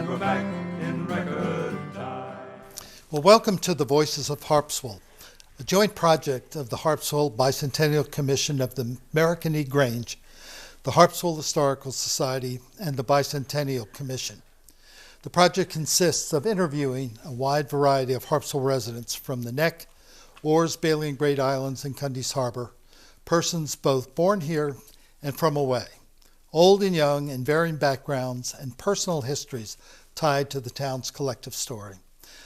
and we're back in record time. Well, welcome to the Voices of Harpswell, a joint project of the Harpswell Bicentennial Commission of the American Grange, the Harpswell Historical Society, and the Bicentennial Commission. The project consists of interviewing a wide variety of Harpswell residents from the Neck, Orrs, Bailey and Great Islands, and Cundies Harbor, persons both born here and from away, old and young, in varying backgrounds and personal histories tied to the town's collective story.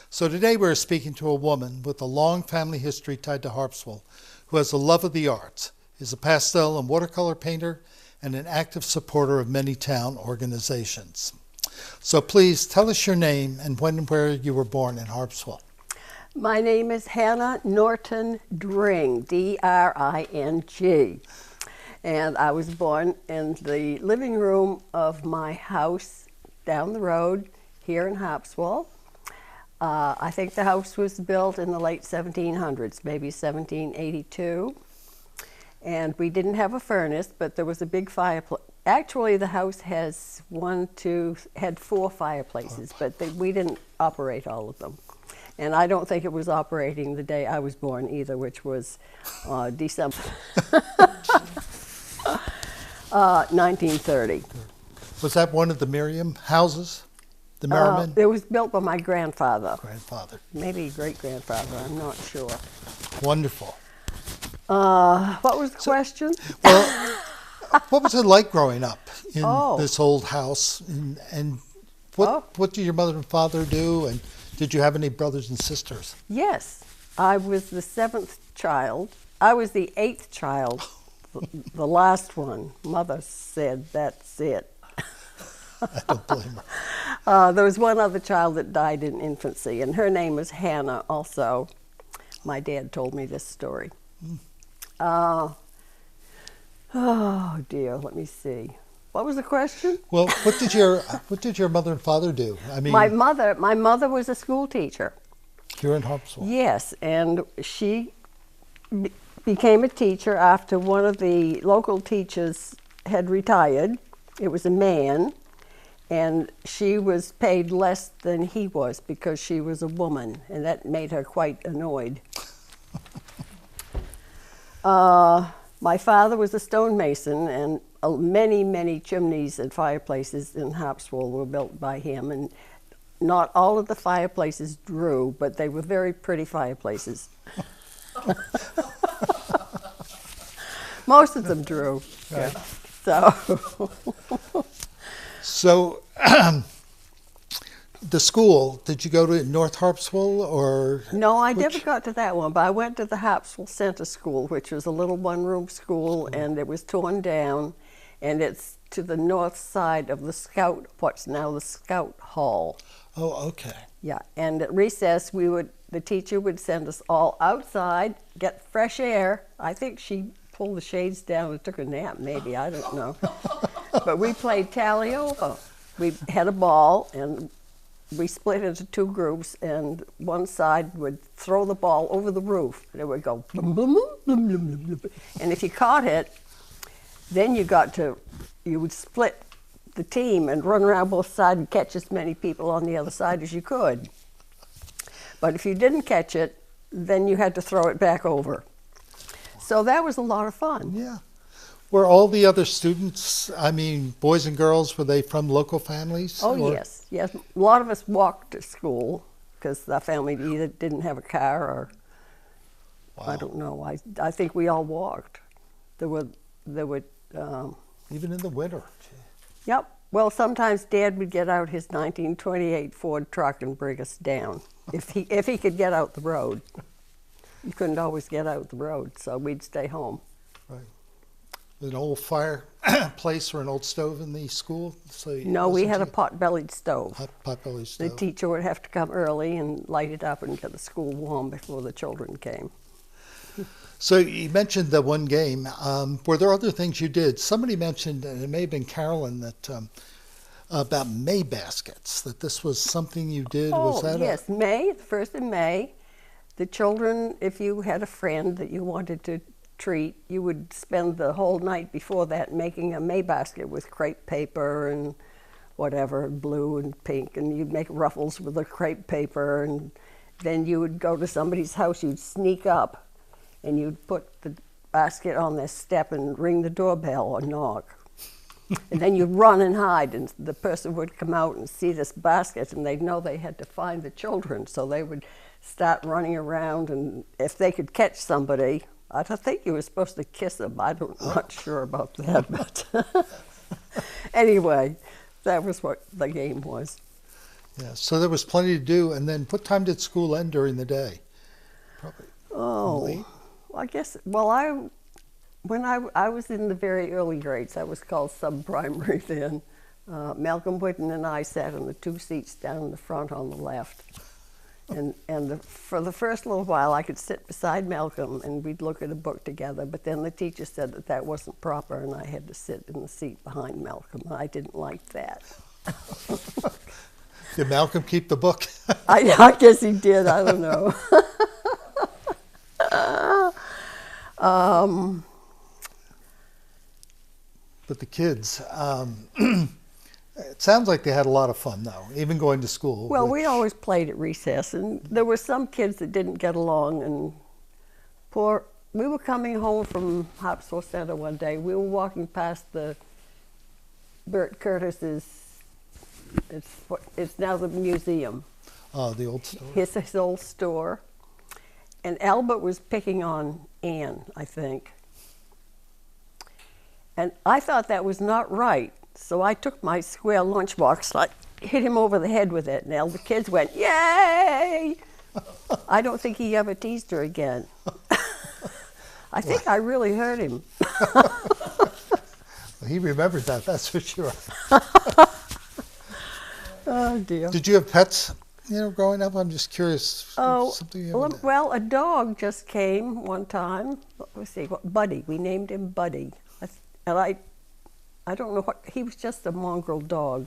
So today we're speaking to a woman with a long family history tied to Harpswell, who has a love of the arts, is a pastel and watercolor painter, and an active supporter of many town organizations. So please tell us your name and when and where you were born in Harpswell. My name is Hannah Norton Dring, D-R-I-N-G. And I was born in the living room of my house down the road here in Harpswell. I think the house was built in the late 1700s, maybe 1782. And we didn't have a furnace, but there was a big fireplace. Actually, the house has had four fireplaces, but we didn't operate all of them. And I don't think it was operating the day I was born either, which was December 1930. Was that one of the Miriam houses? The Merriman? It was built by my grandfather. Grandfather. Maybe great-grandfather, I'm not sure. Wonderful. What was the question? Well, what was it like growing up in Oh. this old house? And what did your mother and father do? And did you have any brothers and sisters? Yes, I was the seventh child. I was the eighth child, the last one. Mother said, that's it. I don't blame her. There was one other child that died in infancy, and her name was Hannah also. My dad told me this story. Oh dear, let me see. What was the question? Well, what did your mother and father do? I mean, My mother was a school teacher. here in Harpswell. Yes, and she became a teacher after one of the local teachers had retired. It was a man, and she was paid less than he was because she was a woman, and that made her quite annoyed. My father was a stonemason, and many, many chimneys and fireplaces in Harpswell were built by him, and not all of the fireplaces drew, but they were very pretty fireplaces. Most of them drew. Right. So, The school, did you go to North Harpswell or? no, I never got to that one, but I went to the Harpswell Center School, which was a little one-room school, and it was torn down, and it's to the north side of what's now the Scout Hall. Oh, okay. Yeah, and at recess, the teacher would send us all outside, get fresh air. I think she pulled the shades down and took a nap, maybe, I don't know. But we played tally-over. We had a ball, and we split into two groups, and one side would throw the ball over the roof, and it would go boom, boom, boom, boom, boom, boom, boom. And if you caught it, then you would split the team and run around both sides and catch as many people on the other side as you could. But if you didn't catch it, then you had to throw it back over. So that was a lot of fun. Yeah. Were all the other students, I mean, boys and girls, were they from local families? Oh, or? yes. A lot of us walked to school because the family either didn't have a car or, Wow. I don't know. I think we all walked. There were. Even in the winter. Yep. Well, sometimes Dad would get out his 1928 Ford truck and bring us down if he could get out the road. You couldn't always get out the road, so we'd stay home. Right. An old fireplace or an old stove in the school? So No, we had a pot-bellied stove. Pot-bellied The stove. teacher would have to come early and light it up and get the school warm before the children came. So you mentioned the one game. Were there other things you did? Somebody mentioned, and it may have been Carolyn, that about May baskets, that this was something you did. Was that yes, May, the 1st of May. The children, if you had a friend that you wanted to treat, you would spend the whole night before that making a May basket with crepe paper and whatever, blue and pink, and you'd make ruffles with the crepe paper, and then you would go to somebody's house, you'd sneak up, and you'd put the basket on their step and ring the doorbell or knock. And then you'd run and hide, and the person would come out and see this basket, and they'd know they had to find the children, so they would start running around, and if they could catch somebody, I don't think you were supposed to kiss them. I'm not sure about that, but anyway, that was what the game was. Yeah, so there was plenty to do. And then what time did school end during the day? Probably late. I guess, well, when I was in the very early grades, I was called sub-primary then. Malcolm Whitten and I sat in the 2 seats down in the front on the left. And for the first little while, I could sit beside Malcolm and we'd look at a book together, but then the teacher said that that wasn't proper and I had to sit in the seat behind Malcolm. I didn't like that. Did Malcolm keep the book? I guess he did, I don't know. But the kids, it sounds like they had a lot of fun, though, even going to school. Well, we always played at recess, and there were some kids that didn't get along, and we were coming home from Harpswell Center one day. We were walking past the Bert Curtis's, it's now the museum. Oh, the old store. His old store. And Albert was picking on Anne, I think. And I thought that was not right. So I took my square lunchbox, I hit him over the head with it, and all the kids went, "Yay!" I don't think he ever teased her again. I think I really hurt him. Well, he remembered that, that's for sure. Oh, dear. Did you have pets, growing up? I'm just curious. Oh, Something you ever did. well, a dog just came one time. Let's see, Buddy. We named him Buddy. And I don't know what, he was just a mongrel dog,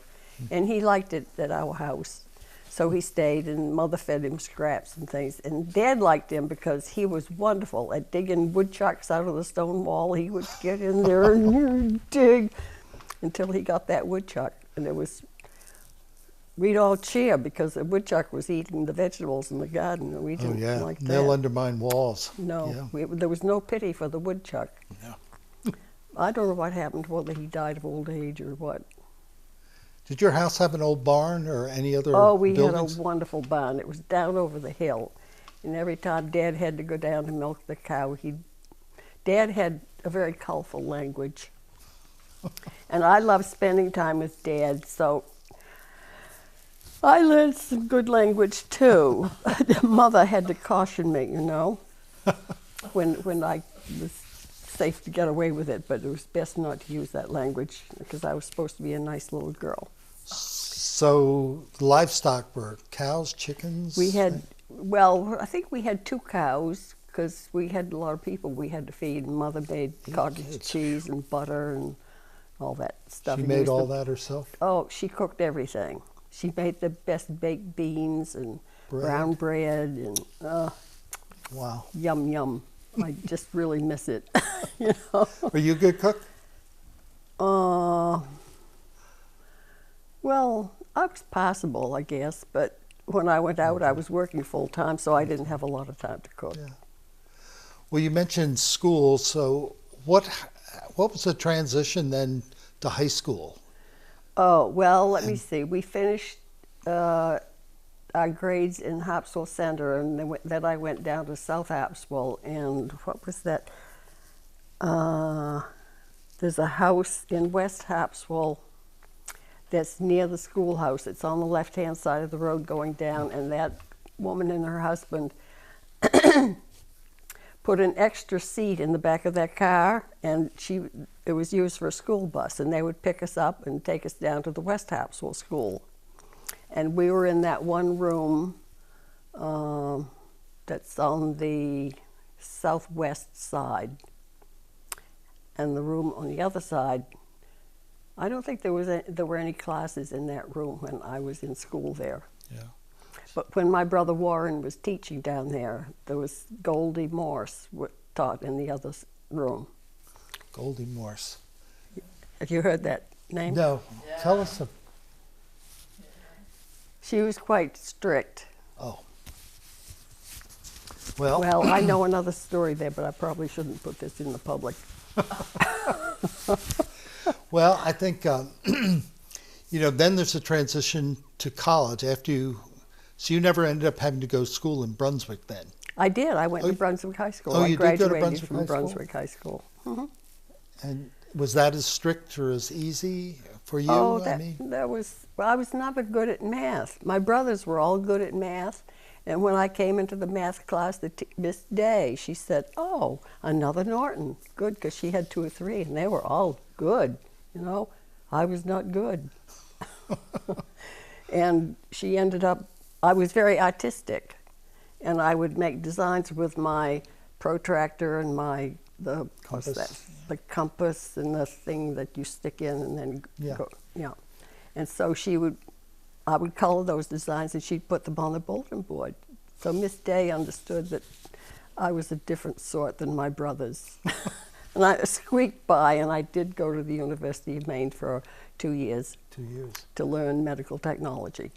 and he liked it at our house. So he stayed, and Mother fed him scraps and things. And Dad liked him because he was wonderful at digging woodchucks out of the stone wall. He would get in there and dig until he got that woodchuck. And we'd all cheer because the woodchuck was eating the vegetables in the garden, and we didn't like that. They'll undermine walls. No, there was no pity for the woodchuck. Yeah. I don't know what happened, whether he died of old age or what. Did your house have an old barn or any other We buildings? had a wonderful barn. It was down over the hill. And every time Dad had to go down to milk the cow, Dad had a very colorful language. And I loved spending time with Dad, so I learned some good language too. Mother had to caution me, when I was safe to get away with it, but it was best not to use that language because I was supposed to be a nice little girl. So livestock were cows, chickens? We had, well, I think we had 2 cows because we had a lot of people we had to feed. Mother made cottage cheese and butter and all that stuff. She made all that herself? Oh, she cooked everything. She made the best baked beans and brown bread and Wow. Yum, yum. I just really miss it, Were you a good cook? Well, I was passable, I guess, but when I went out, I was working full time, so I didn't have a lot of time to cook. Yeah. Well, you mentioned school, so what was the transition then to high school? Oh, well, let me see. We finished our grades in Harpswell Center, and then I went down to South Harpswell, and what was that? There's a house in West Harpswell that's near the schoolhouse. It's on the left-hand side of the road going down, and that woman and her husband put an extra seat in the back of that car, and it was used for a school bus, and they would pick us up and take us down to the West Harpswell School. And we were in that one room that's on the southwest side. And the room on the other side, I don't think there were any classes in that room when I was in school there. Yeah. But when my brother Warren was teaching down there was Goldie Morse taught in the other room. Goldie Morse. Have you heard that name? No. Tell us. She was quite strict. Oh. Well, Well, I know another story there, but I probably shouldn't put this in the public. well, I think, then there's a transition to college after you, so you never ended up having to go to school in Brunswick then? I did. I went to Brunswick High School. Oh, I you did go to graduated Brunswick from High School? Brunswick High School. Mhm. And was that as strict or as easy for you? Oh, I was never good at math. My brothers were all good at math. And when I came into the math class, Miss Day, she said, "Oh, another Norton." Good, because she had 2 or 3, and they were all good. I was not good. And she ended up, I was very artistic, and I would make designs with my protractor and the Compass. The compass and the thing that you stick in and then go. Yeah. And so I would color those designs and she'd put them on the bulletin board. So Miss Day understood that I was a different sort than my brothers. And I squeaked by, and I did go to the University of Maine for 2 years. 2 years. To learn medical technology.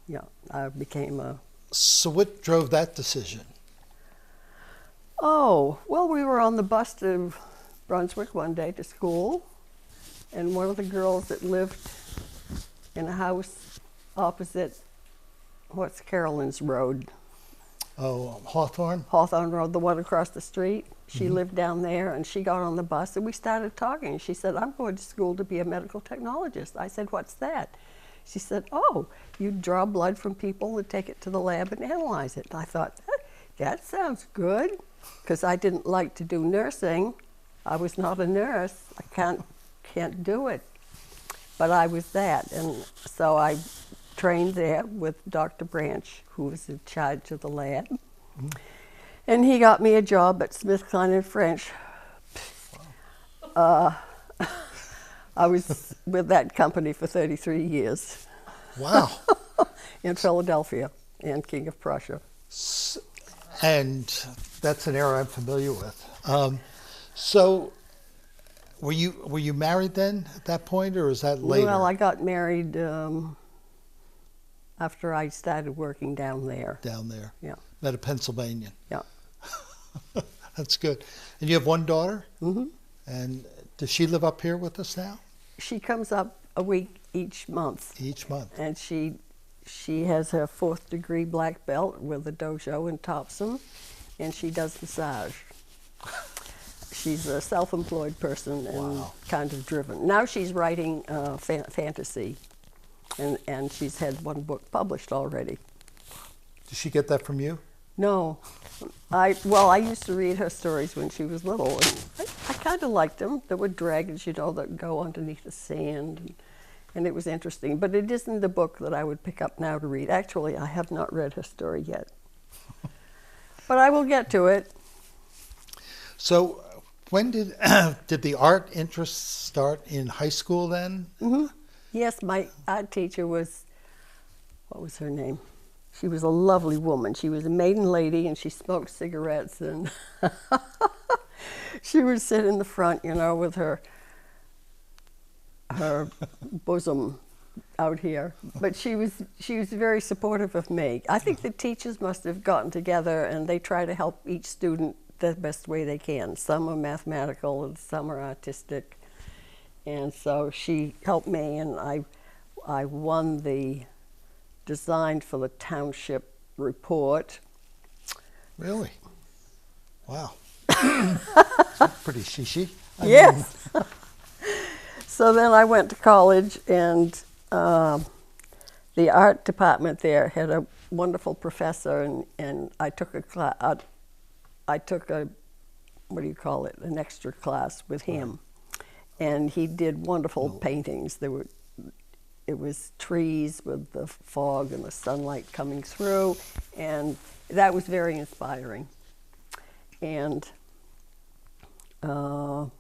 Yeah, I became a... So what drove that decision? Oh, well, we were on the bus to Brunswick one day to school, and one of the girls that lived in a house opposite, what's Carolyn's Road? Oh, Hawthorne? Hawthorne Road, the one across the street. She lived down there, and she got on the bus, and we started talking. She said, "I'm going to school to be a medical technologist." I said, "What's that?" She said, "Oh, you draw blood from people and take it to the lab and analyze it." And I thought, that sounds good, because I didn't like to do nursing. I was not a nurse. I can't do it. But I was that, and so I trained there with Dr. Branch, who was in charge of the lab. And he got me a job at Smith, Kline and French. I was with that company for 33 years. Wow. In Philadelphia and King of Prussia. And that's an era I'm familiar with. So were you married then at that point, or is that later? Well, I got married after I started working down there. Down there. Yeah. Met a Pennsylvanian. Yeah. That's good. And you have one daughter? Mm-hmm. And does she live up here with us now? She comes up a week each month. Each month. And she has her 4th degree black belt with a dojo in Topsom, and she does massage. She's a self-employed person and kind of driven. Now she's writing fantasy, and she's had 1 book published already. Did she get that from you? No. I used to read her stories when she was little, and I kind of liked them. There were dragons, that go underneath the sand, and it was interesting. But it isn't a book that I would pick up now to read. Actually, I have not read her story yet. But I will get to it. So when did the art interest start in high school then? Mm-hmm. Yes, my art teacher was, what was her name? She was a lovely woman. She was a maiden lady, and she smoked cigarettes, and she would sit in the front, with her bosom out here. But she was very supportive of me. I think the teachers must have gotten together, and they try to help each student the best way they can. Some are mathematical, and some are artistic. And so she helped me, and I won the design for the township report. Really? Wow. That's pretty shishi. Yes. So then I went to college, and the art department there had a wonderful professor, and I took a class. I took an extra class with him, and he did wonderful paintings. It was trees with the fog and the sunlight coming through, and that was very inspiring. And so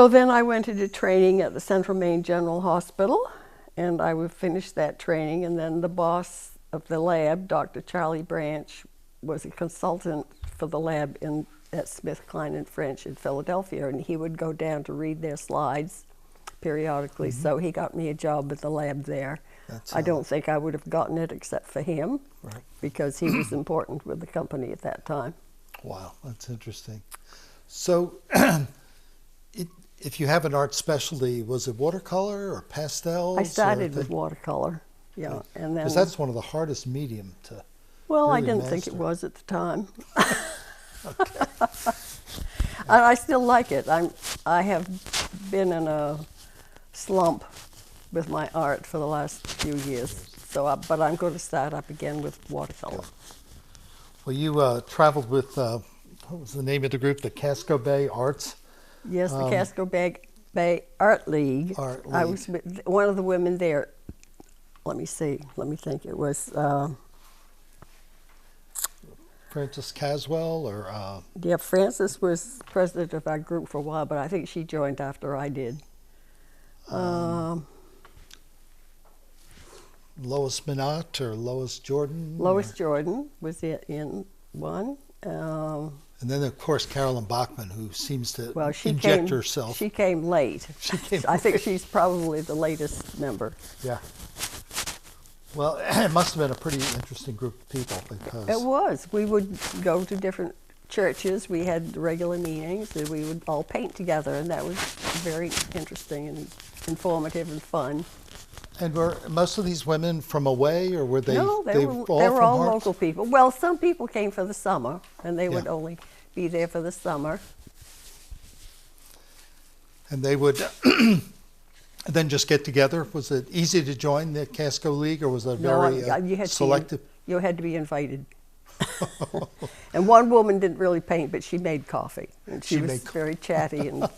then I went into training at the Central Maine General Hospital, and I would finish that training, and then the boss of the lab, Dr. Charlie Branch, was a consultant for the lab at Smith, Kline and French in Philadelphia, and he would go down to read their slides periodically. So he got me a job at the lab there. That's I don't think I would have gotten it except for him, right. because he was important with the company at that time. Wow, that's interesting. So, if you have an art specialty, was it watercolor or pastels? I started with watercolor, yeah, and then. Because that's one of the hardest medium to. Well, I really didn't think it master. was at the time. And I still like it. I have been in a slump with my art for the last few years. But I'm going to start up again with watercolor. Well, you traveled with what was the name of the group? The Casco Bay Arts. Yes, the Casco Bay Art League. Art I League. was with one of the women there. Let me see. Let me think. It was. Frances Caswell, or Yeah, Frances was president of our group for a while, but I think she joined after I did. Lois Minot or Lois Jordan. Lois or- Jordan was in one. And then, of course, Carolyn Bachman, who seems to Well, she inject came. herself. She came late. She came I think she's probably the latest member. Yeah. Well, it must have been a pretty interesting group of people because It was. We would go to different churches. We had regular meetings, and we would all paint together, and that was very interesting and informative and fun. And were most of these women from away, or were they? No, they were all all from Harps? local people. Well, some people came for the summer, and they would Yeah. only be there for the summer. And they would then just get together. Was it easy to join the Casco League, or was it very you had selective? You had to be invited. And one woman didn't really paint, but she made coffee, and she was made very chatty and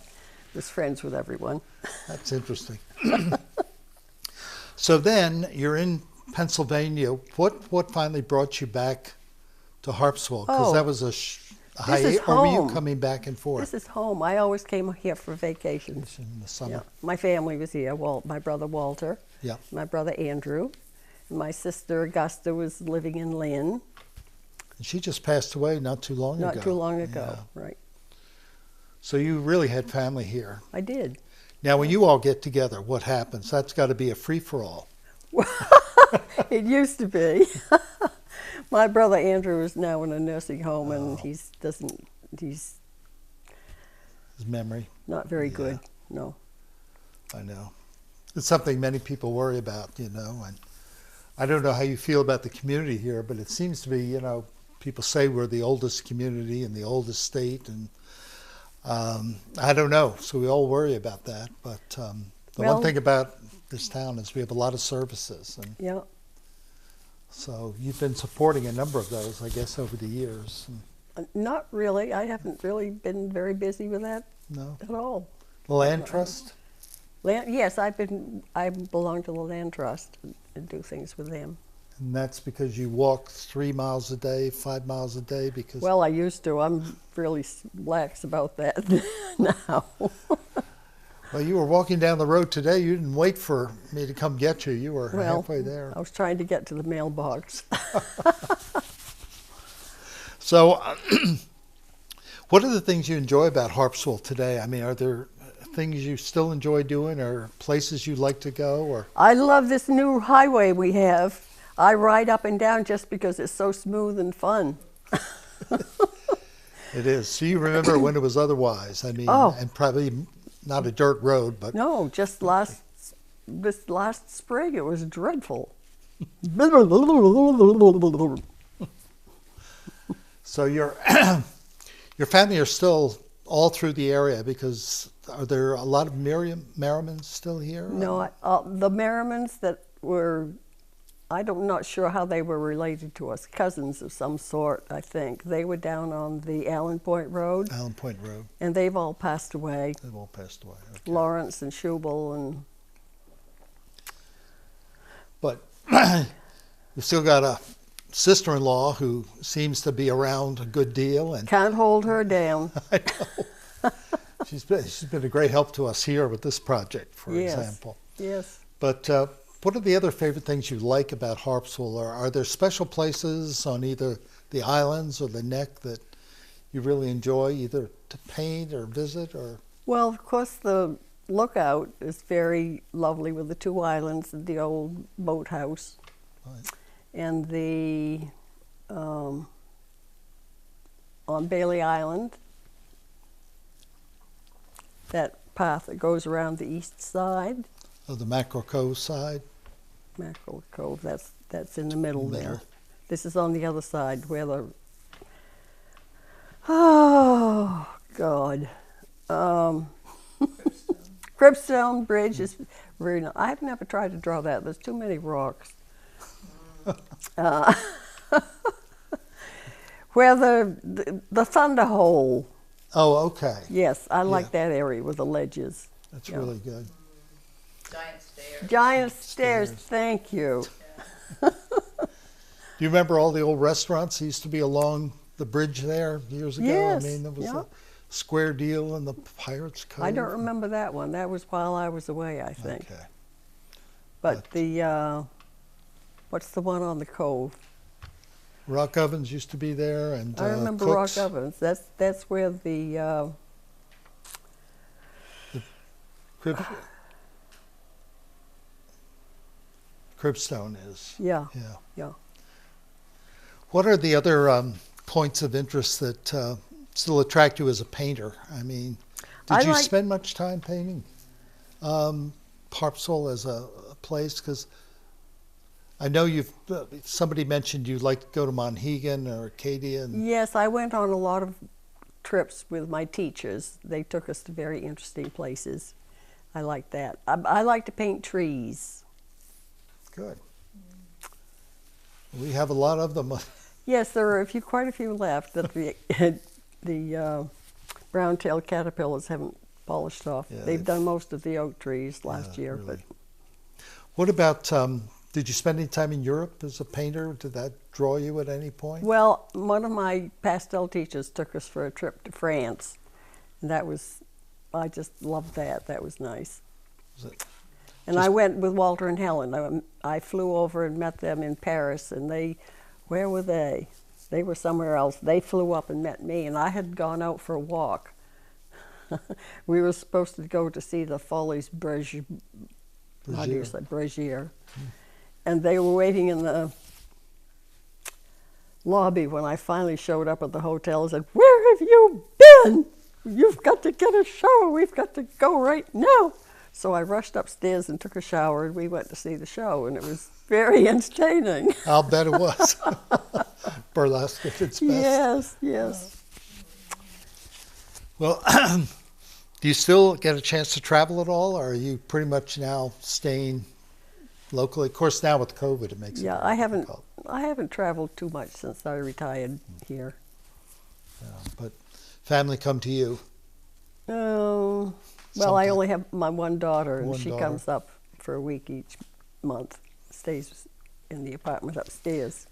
was friends with everyone. That's interesting. So then you're in Pennsylvania. What finally brought you back to Harpswell? Because Oh, that was a this is hiatus. Or were you home. coming back and forth This is home. I always came here for vacations. in the summer? Yeah. My family was here. My brother Walter, Yeah. my brother Andrew, my sister Augusta was living in Lynn And she just passed away not too long ago. not too long ago. Yeah. Right. So you really had family here. I did. Now, when you all get together, what happens? That's got to be a free-for-all. It used to be. My brother Andrew is now in a nursing home, and he's His memory, not very Yeah. good. No. I know. It's something many people worry about, and I don't know how you feel about the community here, but it seems to be, people say we're the oldest community and the oldest state, and I don't know. So we all worry about that. But the Well- one thing about this town is we have a lot of services, and Yeah. so you've been supporting a number of those, I guess, over the years. Not really. I haven't really been very busy with that No, at all. the land trust. Yes, I belong to the land trust and do things with them. And that's because you walk 3 miles a day, 5 miles a day, because Well, I used to. I'm really lax about that now. well, you were walking down the road today. You didn't wait for me to come get you. You were Well, halfway there. I was trying to get to the mailbox. So, what are the things you enjoy about Harpswell today? I mean, are there things you still enjoy doing, or places you'd like to go, or? I love this new highway we have. I ride up and down just because it's so smooth and fun. It is. So you remember when it was otherwise? I mean, Oh. and probably not a dirt road, but No, just this last spring it was dreadful. so your your family are still all through the area, because are there a lot of Merrimans still here? No, the Merrimans that were, I'm not sure how they were related to us, cousins of some sort, I think. They were down on the Allen Point Road, Allen Point Road. and they've all passed away. They've all passed away. Okay. Lawrence and Schubel and But you've still got a sister-in-law who seems to be around a good deal, and can't hold her down. I know she's been a great help to us here with this project, for Yes. example. Yes. But what are the other favorite things you like about Harpswell? Or are there special places on either the islands or the neck that you really enjoy, either to paint or visit? Or Well, of course, the lookout is very lovely with the two islands and the old boathouse. Right. And the on Bailey Island, that path that goes around the east side, Of the Mackerel Cove side. Mackerel Cove, that's in the middle there. Middle. This is on the other side where the, oh God, Cribstone Bridge is very nice. I've never tried to draw that. There's too many rocks. Where the Thunder Hole. Oh, okay. Yes, I like Yeah. that area with the ledges. That's Yeah. really good. Giant stairs. Giant stairs, Stairs. thank you. Do you remember all the old restaurants that used to be along the bridge there years ago? Yes, I mean, there was yeah. a Square Deal and the Pirates Cove. I don't remember that one. That was while I was away, I think. Okay. But the, what's the one on the cove? Rock Ovens used to be there, and I remember Cook's. Rock Ovens. That's where the, Cribstone is. yeah, Yeah. yeah. What are the other points of interest that still attract you as a painter? I mean, did I you like- spend much time painting Harpswell as a place? Because I know somebody mentioned you like to go to Monhegan or Acadia. And, Yes, I went on a lot of trips with my teachers. They took us to very interesting places. I like that. I like to paint trees. Good. We have a lot of them. Yes, there are quite a few left that the brown-tailed caterpillars haven't polished off. Yeah, They've done most of the oak trees last Yeah, year, really. but What about, did you spend any time in Europe as a painter? Did that draw you at any point? well, one of my pastel teachers took us for a trip to France, and I just loved that. That was nice. Was it And I went with Walter and Helen. I flew over and met them in Paris, and where were they? They were somewhere else. They flew up and met me, and I had gone out for a walk. We were supposed to go to see the Folies Bergère. How do you say Bergère? And they were waiting in the lobby when I finally showed up at the hotel and said, "Where have you been? You've got to get a shower. We've got to go right now." So I rushed upstairs and took a shower, and we went to see the show, and it was very entertaining. I'll bet it was. Burlesque at its best. Yes, yes. Well, do you still get a chance to travel at all, or are you pretty much now staying locally? Of course, now with COVID, it makes it Yeah, very I difficult. haven't traveled too much since I retired here. Yeah, but family come to you. Oh, well, I Sometime. only have my one daughter, and One she daughter. comes up for a week each month, stays in the apartment upstairs.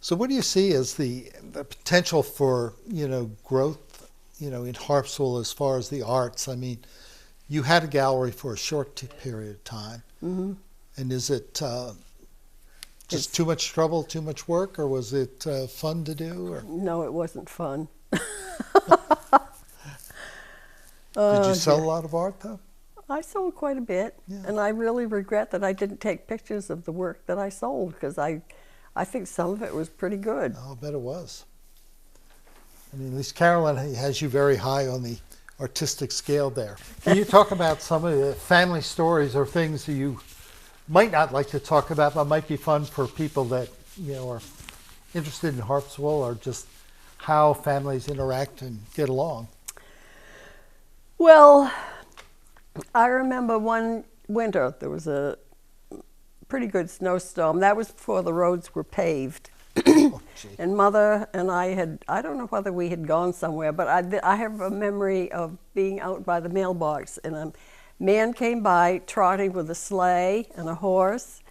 So what do you see as the potential for, growth, in Harpswell as far as the arts? I mean, you had a gallery for a short period of time. Hmm. And is it It's- just too much trouble, too much work, or was it fun to do? Or No, it wasn't fun. did you Oh, sell dear. a lot of art, though? I sold quite a bit, Yeah. and I really regret that I didn't take pictures of the work that I sold, because I think some of it was pretty good. I'll bet it was. I mean, at least Carolyn has you very high on the artistic scale there. Can you talk about some of the family stories or things that you might not like to talk about, but might be fun for people that, are interested in Harpswell, or just how families interact and get along? Well, I remember one winter there was a pretty good snowstorm. That was before the roads were paved. Oh, gee. And Mother and I don't know whether we had gone somewhere, but I have a memory of being out by the mailbox, and a man came by trotting with a sleigh and a horse,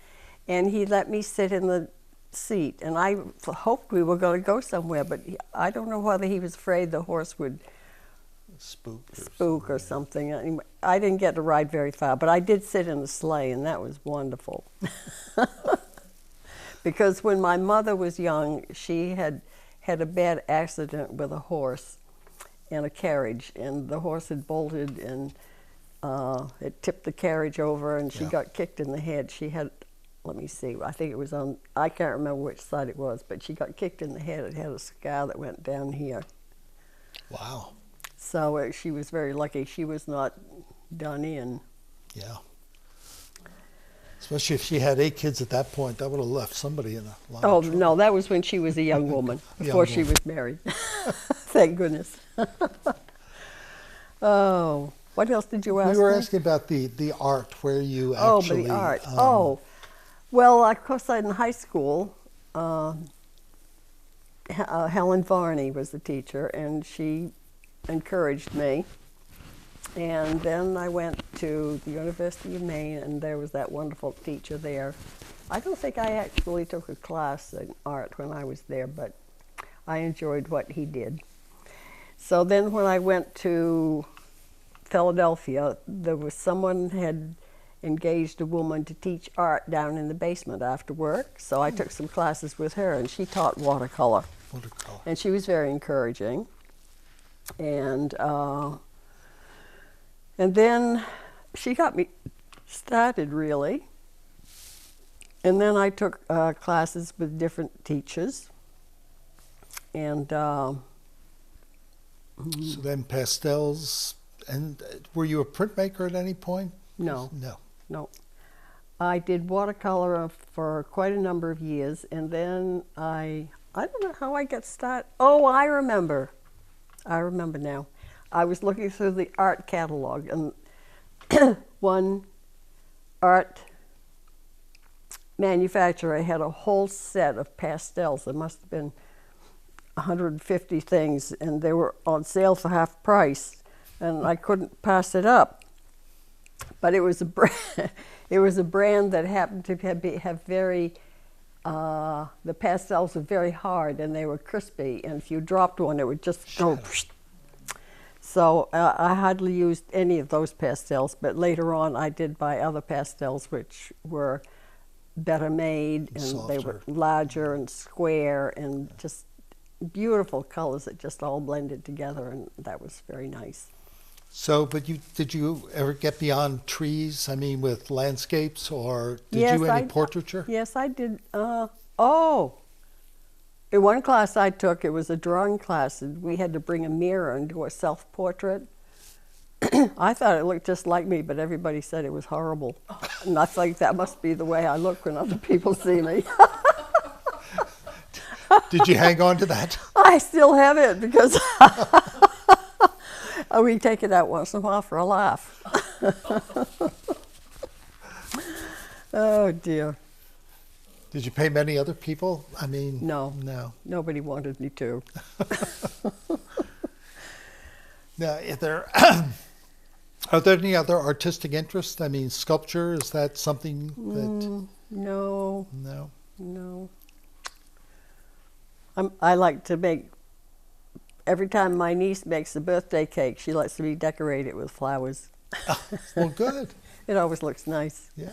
and he let me sit in the seat. And I hoped we were going to go somewhere, but I don't know whether he was afraid the horse would spook or something. Anyway, I didn't get to ride very far, but I did sit in the sleigh, and that was wonderful. Because when my mother was young, she had a bad accident with a horse and a carriage, and the horse had bolted, and it tipped the carriage over and she Yeah. got kicked in the head. She had, let me see, I think it was on, I can't remember which side it was, but she got kicked in the head. It had a scar that went down here. Wow. So she was very lucky. She was not done in. Yeah. Especially if she had 8 kids at that point, that would have left somebody in a lot Oh, of trouble. no, that was when she was a young woman, before she woman. was married. Thank goodness. Oh, what else did you ask We were me? asking about the art, where you Oh, but actually... the art. Well, of course, in high school, Helen Varney was the teacher, and she encouraged me. And then I went to the University of Maine, and there was that wonderful teacher there. I don't think I actually took a class in art when I was there, but I enjoyed what he did. So then when I went to Philadelphia, there was someone had engaged a woman to teach art down in the basement after work. So I took some classes with her, and she taught watercolor. Watercolor. And she was very encouraging. And then she got me started, really. And then I took classes with different teachers. And So then pastels, and were you a printmaker at any point? no, No. no. I did watercolor for quite a number of years, and then I don't know how I got started. Oh, I remember now. I was looking through the art catalog, and one art manufacturer had a whole set of pastels. There must have been 150 things, and they were on sale for half price, and I couldn't pass it up. But it was a brand, it was a brand that happened to have very, the pastels were very hard and they were crispy, and if you dropped one, it would just go. So I hardly used any of those pastels, but later on I did buy other pastels which were better made, and they were Softer. larger and square and just beautiful colors that just all blended together, and that was very nice. So, but did you ever get beyond trees? I mean, with landscapes, or did Yes, you any portraiture? Yes, I did. In one class I took, it was a drawing class, and we had to bring a mirror and do a self-portrait. I thought it looked just like me, but everybody said it was horrible. And I think that must be the way I look when other people see me. Did you hang on to that? I still have it because we take it out once in a while for a laugh. Oh, dear. Did you pay many other people? I mean, No. No. Nobody wanted me to. Now, are there any other artistic interests? I mean, sculpture, is that something that... No, No? no. I like to make, every time my niece makes a birthday cake, she lets me decorate it with flowers. Well, good. It always looks nice. Yeah.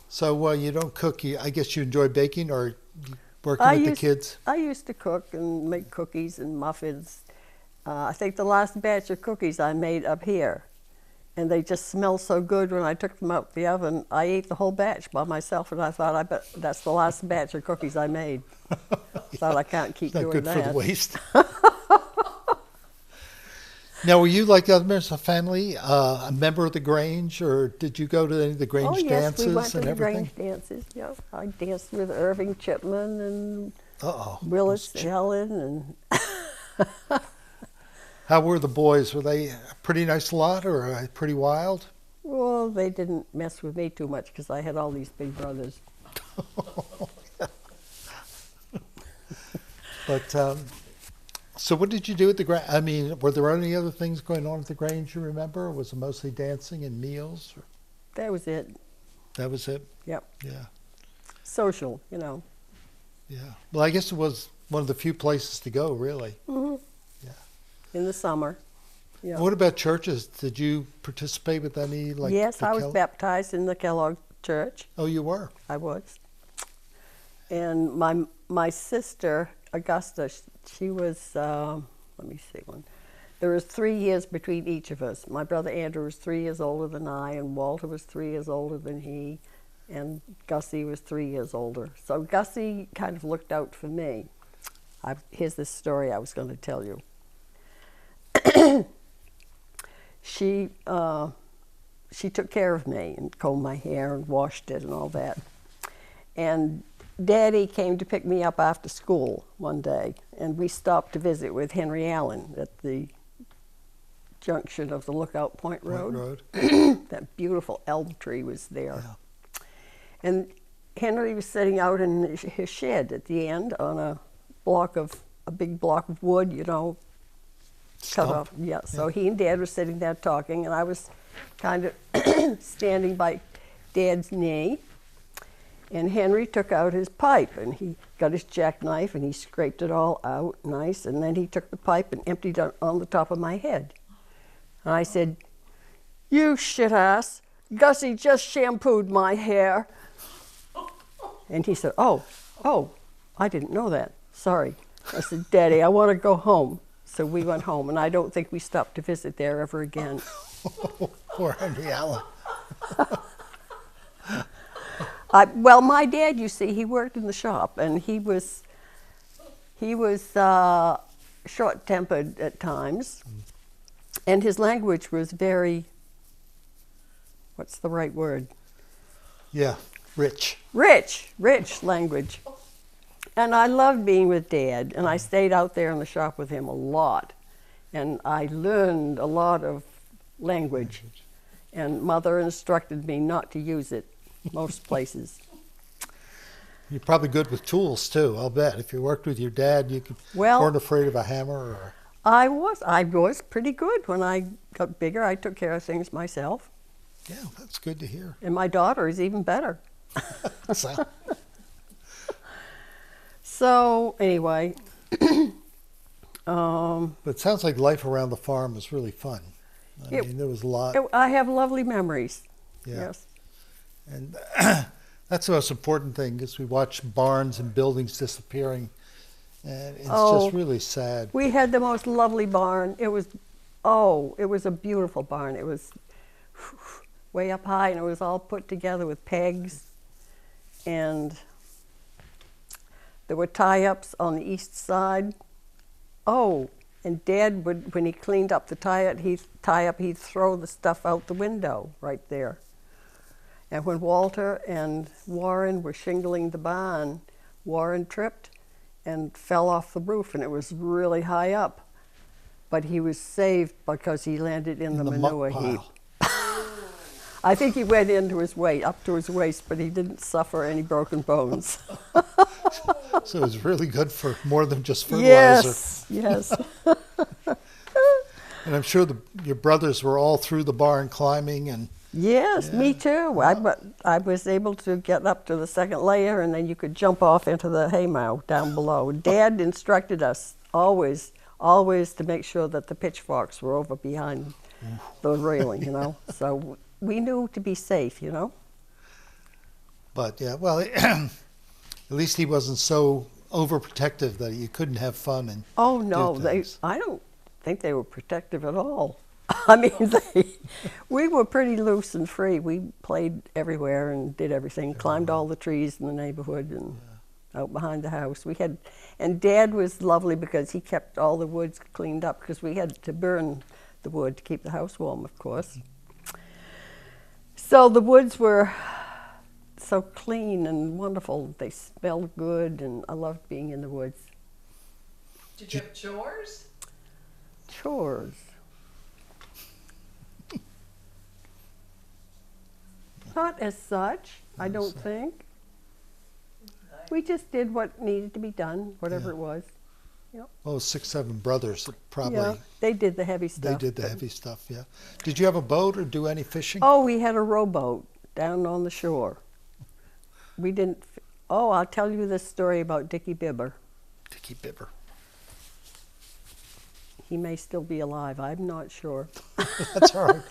So, you don't cook. I guess you enjoy baking, or working with the kids? I used to cook and make cookies and muffins. I think the last batch of cookies I made up here, and they just smelled so good when I took them out the oven. I ate the whole batch by myself, and I thought, I bet that's the last batch of cookies I made. Thought I can't keep Not doing good that. for the waste. Now, were you, like the other members of the family, a member of the Grange, or did you go to any of the Grange Oh, yes, dances we went to and the everything? Grange dances. Yeah, I danced with Irving Chipman and Uh-oh. Willis Helen, and How were the boys? Were they a pretty nice lot, or pretty wild? well, they didn't mess with me too much because I had all these big brothers. But, so what did you do at the Grange? I mean, were there any other things going on at the Grange you remember? Or was it mostly dancing and meals? Or That was it. that was it? Yep. Yeah, Social, you know. yeah. Well, I guess it was one of the few places to go, really. In the summer. Yeah. What about churches? Did you participate with any? Like Yes, the I was baptized in the Kellogg Church. Oh, you were? I was. And my sister, Augusta, she was, let me see one. there was 3 years between each of us. My brother Andrew was 3 years older than I, and Walter was 3 years older than he, and Gussie was 3 years older. So Gussie kind of looked out for me. Here's this story I was going to tell you. She took care of me and combed my hair and washed it and all that. And Daddy came to pick me up after school one day, and we stopped to visit with Henry Allen at the junction of the Lookout Point Road. That beautiful elm tree was there. Yeah. And Henry was sitting out in his shed at the end on a big block of wood, you know, cut off. Yeah, so he and Dad were sitting there talking, and I was kind of standing by Dad's knee. And Henry took out his pipe, and he got his jackknife, and he scraped it all out nice, and then he took the pipe and emptied it on the top of my head. And I said, "You shit-ass, Gussie just shampooed my hair." And he said, oh, I didn't know that. Sorry. I said, "Daddy, I want to go home." So we went home, and I don't think we stopped to visit there ever again. Poor Henry Allen. Well, my dad, you see, he worked in the shop, and he was short-tempered at times, and his language was very, what's the right word? Yeah, rich. Rich language. And I loved being with Dad, and I stayed out there in the shop with him a lot, and I learned a lot of language, and Mother instructed me not to use it most places. You're probably good with tools too, I'll bet. If you worked with your dad, you weren't afraid of a hammer or... I was pretty good. When I got bigger, I took care of things myself. Yeah, that's good to hear. And my daughter is even better. So anyway, but it sounds like life around the farm was really fun. I mean, there was a lot. I have lovely memories. Yeah. Yes. And that's the most important thing, is we watch barns and buildings disappearing, and it's just really sad. We had the most lovely barn. It was a beautiful barn. It was way up high, and it was all put together with pegs, and there were tie-ups on the east side. Oh, and Dad would, when he cleaned up the tie-up, he'd throw the stuff out the window right there. And when Walter and Warren were shingling the barn, Warren tripped and fell off the roof, and it was really high up. But he was saved because he landed in the manure heap. I think he went up to his waist, but he didn't suffer any broken bones. So it was really good for more than just fertilizer. Yes. And I'm sure your brothers were all through the barn climbing and... Yes, me too. I was able to get up to the second layer, and then you could jump off into the haymow down below. Dad instructed us always to make sure that the pitchforks were over behind the railing, you know. So we knew to be safe, you know. But yeah, well, at least he wasn't so overprotective that you couldn't have fun and oh no, do I don't think they were protective at all. I mean, we were pretty loose and free. We played everywhere and did everything, climbed all the trees in the neighborhood and out behind the house. And Dad was lovely because he kept all the woods cleaned up, because we had to burn the wood to keep the house warm, of course. So the woods were so clean and wonderful. They smelled good, and I loved being in the woods. Did you have chores? Chores. Not as such, I don't think. We just did what needed to be done, whatever it was. Yep. Well, 6, 7 brothers probably. Yeah, they did the heavy stuff. They did the heavy stuff, yeah. Did you have a boat or do any fishing? Oh, we had a rowboat down on the shore. We didn't. Oh, I'll tell you this story about Dickie Bibber. Dickie Bibber. He may still be alive. I'm not sure. That's all right.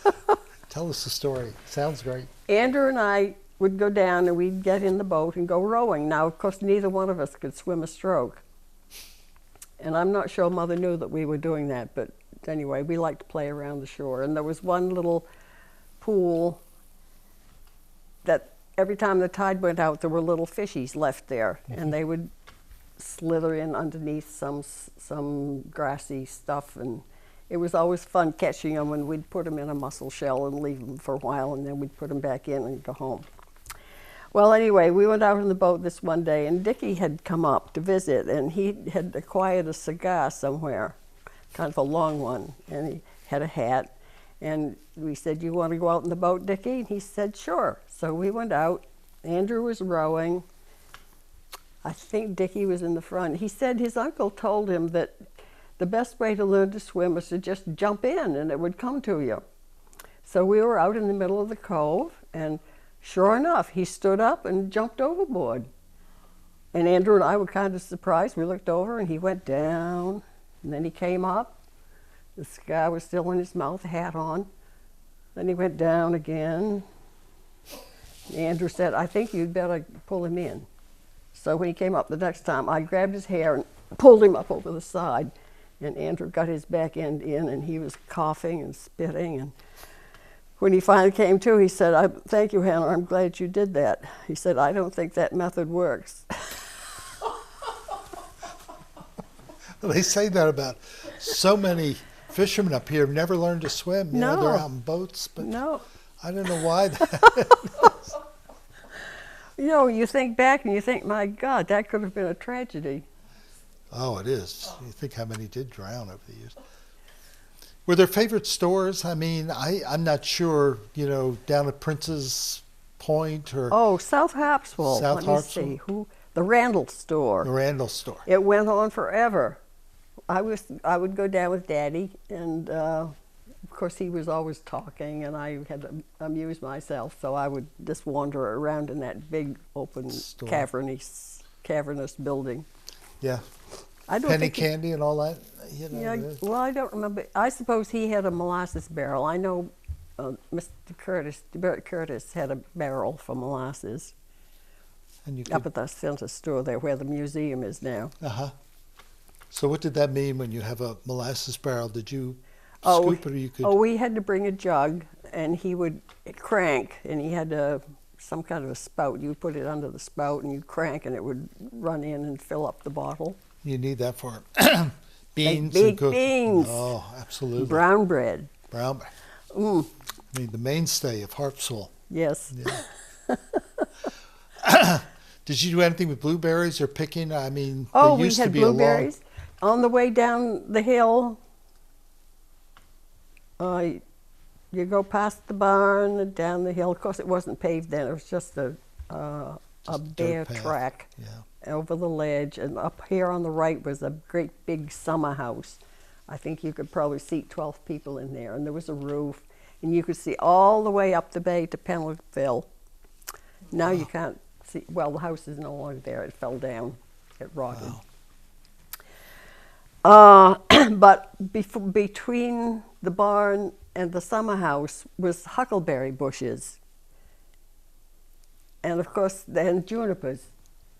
Tell us the story. Sounds great. Andrew and I would go down and we'd get in the boat and go rowing. Now, of course, neither one of us could swim a stroke. And I'm not sure Mother knew that we were doing that, but anyway, we liked to play around the shore. And there was one little pool that every time the tide went out, there were little fishies left there, and they would slither in underneath some grassy stuff, and it was always fun catching them, and we'd put them in a mussel shell and leave them for a while, and then we'd put them back in and go home. Well, anyway, we went out on the boat this one day, and Dickie had come up to visit, and he had acquired a cigar somewhere, kind of a long one, and he had a hat. And we said, "You want to go out in the boat, Dickie?" And he said, "Sure." So we went out. Andrew was rowing. I think Dickie was in the front. He said his uncle told him that the best way to learn to swim was to just jump in and it would come to you. So we were out in the middle of the cove, and sure enough, he stood up and jumped overboard. And Andrew and I were kind of surprised. We looked over and he went down, and then he came up. The cigar was still in his mouth, hat on. Then he went down again. Andrew said, "I think you'd better pull him in." So when he came up the next time, I grabbed his hair and pulled him up over the side. And Andrew got his back end in, and he was coughing and spitting. And when he finally came to, he said, "Thank you, Hannah, I'm glad you did that." He said, "I don't think that method works." They say that about so many fishermen up here have never learned to swim. You know, they're out in boats, but No. I don't know why that. You know, you think back and you think, my God, that could have been a tragedy. Oh, it is. You think how many did drown over the years. Were there favorite stores? I mean, I'm not sure, you know, down at Prince's Point or Oh, South Harpswell. South Let me Harpswell? see. The Randall store. the Randall store. It went on forever. I would go down with Daddy, and of course he was always talking, and I had to amuse myself, so I would just wander around in that big, open, Store. cavernous building. Yeah. I don't Penny think he- candy and all that. You know, Yeah, well, I don't remember. I suppose he had a molasses barrel. I know Mr. Bert Curtis, had a barrel for molasses and you up could, at the center store there where the museum is now. uh-huh. So what did that mean when you have a molasses barrel? Did you Oh, scoop it or you could? we had to bring a jug, and he would crank, and he had some kind of a spout. You put it under the spout, and you'd crank, and it would run in and fill up the bottle. You need that for beans Baked and cooking. beans. Oh, absolutely. Brown bread. Brown. Mm, I mean, the mainstay of Harpswell. yes. Yeah. Did you do anything with blueberries or picking? I mean, Oh, there we used to had be blueberries. On the way down the hill, you go past the barn and down the hill. Of course, it wasn't paved then. It was just a Just a bare dirt path. track Yeah. over the ledge. And up here on the right was a great big summer house. I think you could probably seat 12 people in there. And there was a roof. And you could see all the way up the bay to Penaltyville. Now you can't see. Well, the house is no longer there. It fell down. It rotted. Wow. But between the barn and the summer house was huckleberry bushes. And of course, then junipers.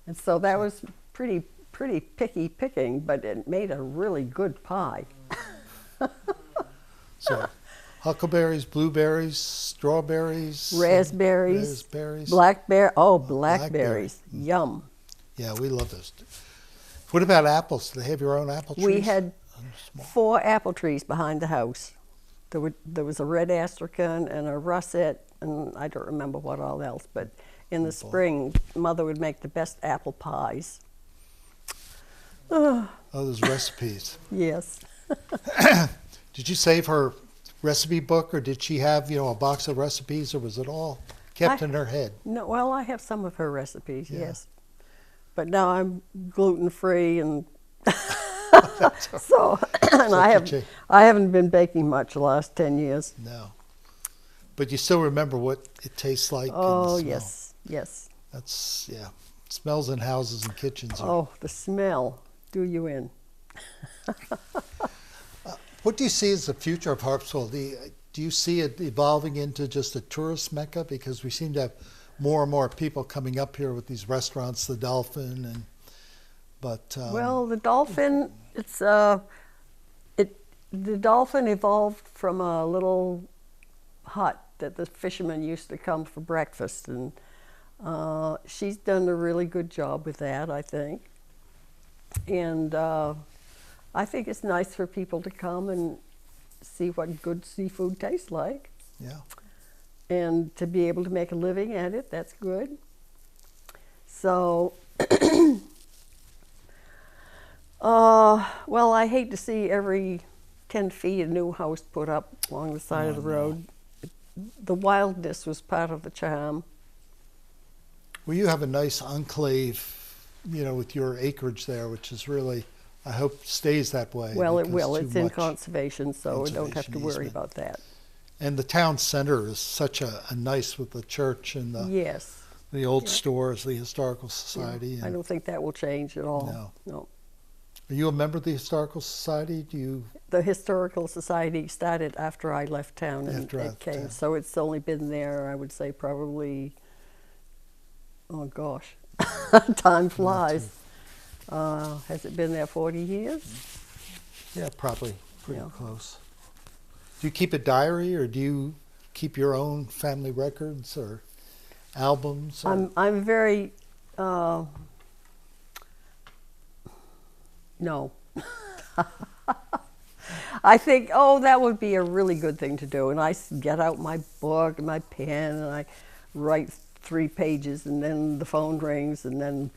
And so that was pretty picky picking, but it made a really good pie. So, huckleberries, blueberries, strawberries, Raspberries, raspberries. blackberries. Oh, Blackberry. blackberries. Yum. Yeah, we love those. What about apples? Do they have your own apple trees? We had Small. 4 apple trees behind the house. There was a red astrakhan and a russet, and I don't remember what all else, but in the spring, Mother would make the best apple pies. Oh, those recipes. Yes. Did you save her recipe book, or did she have, you know, a box of recipes, or was it all kept in her head? No, well, I have some of her recipes, Yeah. yes. But now I'm gluten-free, and so and I haven't been baking much the last 10 years. No. But you still remember what it tastes like? and the Oh, smell. yes, yes. That's, yeah. Smells in houses and kitchens. Oh, the smell. Do you in? What do you see as the future of Harpswell? Do you see it evolving into just a tourist mecca? Because we seem to have more and more people coming up here with these restaurants, the Dolphin, and Well, the Dolphin, The dolphin evolved from a little hut that the fishermen used to come for breakfast, and she's done a really good job with that, I think. And I think it's nice for people to come and see what good seafood tastes like. Yeah. And to be able to make a living at it, that's good. So, well, I hate to see every 10 feet a new house put up along the side of the road. The wildness was part of the charm. Well, you have a nice enclave, with your acreage there, which is really, I hope, stays that way. Well, it because will. too It's in much conservation, so we don't have to conservation worry easement. about that. And the town center is such a nice with the church and Yes. the old stores, the historical Yeah. society. I And, don't think that will change at all. No. Are you a member of the historical society? Do you? The Historical Society started after I left town and After I it left came. town. So it's only been there, I would say, probably, oh gosh, time flies. Has it been there 40 years? Yeah, probably pretty Yeah. close. Do you keep a diary, or do you keep your own family records or albums? Or? I'm very, no. I think, that would be a really good thing to do. And I get out my book and my pen and I write 3 pages, and then the phone rings, and then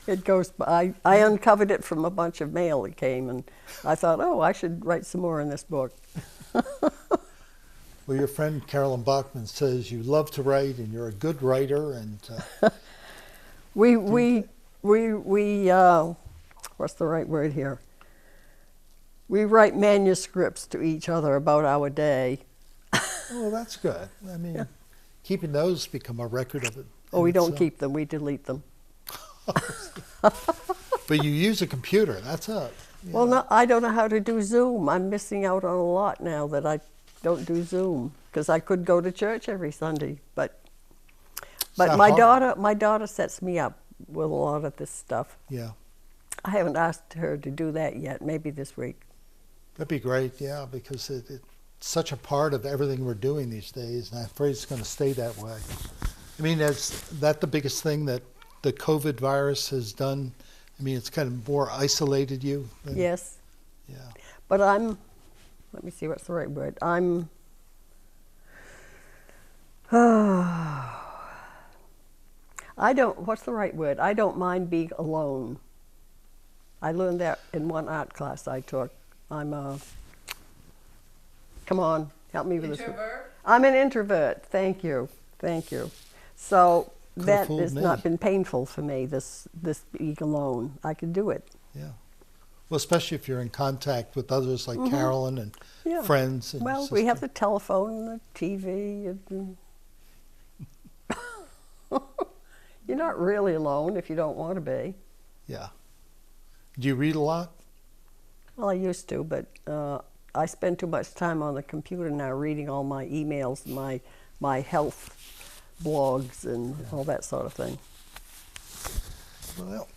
it goes by. I uncovered it from a bunch of mail that came, and I thought, I should write some more in this book. Well, your friend Carolyn Bachman says you love to write and you're a good writer, and We what's the right word here? We write manuscripts to each other about our day. well, that's good. I mean, keeping those become a record of it. Oh, we in don't itself. keep them, we delete them. But you use a computer. That's up. Well, no, I don't know how to do Zoom. I'm missing out on a lot now that I don't do Zoom, because I could go to church every Sunday, but not my hard. daughter sets me up with a lot of this stuff. Yeah, I haven't asked her to do that yet. Maybe this week. that'd be great. Yeah, because it's such a part of everything we're doing these days, and I'm afraid it's going to stay that way. I mean, is that the biggest thing that the COVID virus has done? I mean, it's kind of more isolated you. Yes, Yeah. but let me see, what's the right word? What's the right word? I don't mind being alone. I learned that in one art class I took. Come on, help me with this. Introvert? I'm an introvert. Thank you. So Could've that fooled has me. not been painful for me, this being alone. I can do it. Yeah. Well, especially if you're in contact with others like Carolyn and Yeah. friends. And Well, we have the telephone and the TV. And you're not really alone if you don't want to be. Yeah. Do you read a lot? Well, I used to, but I spend too much time on the computer now reading all my emails and my health blogs and all that sort of thing. Well,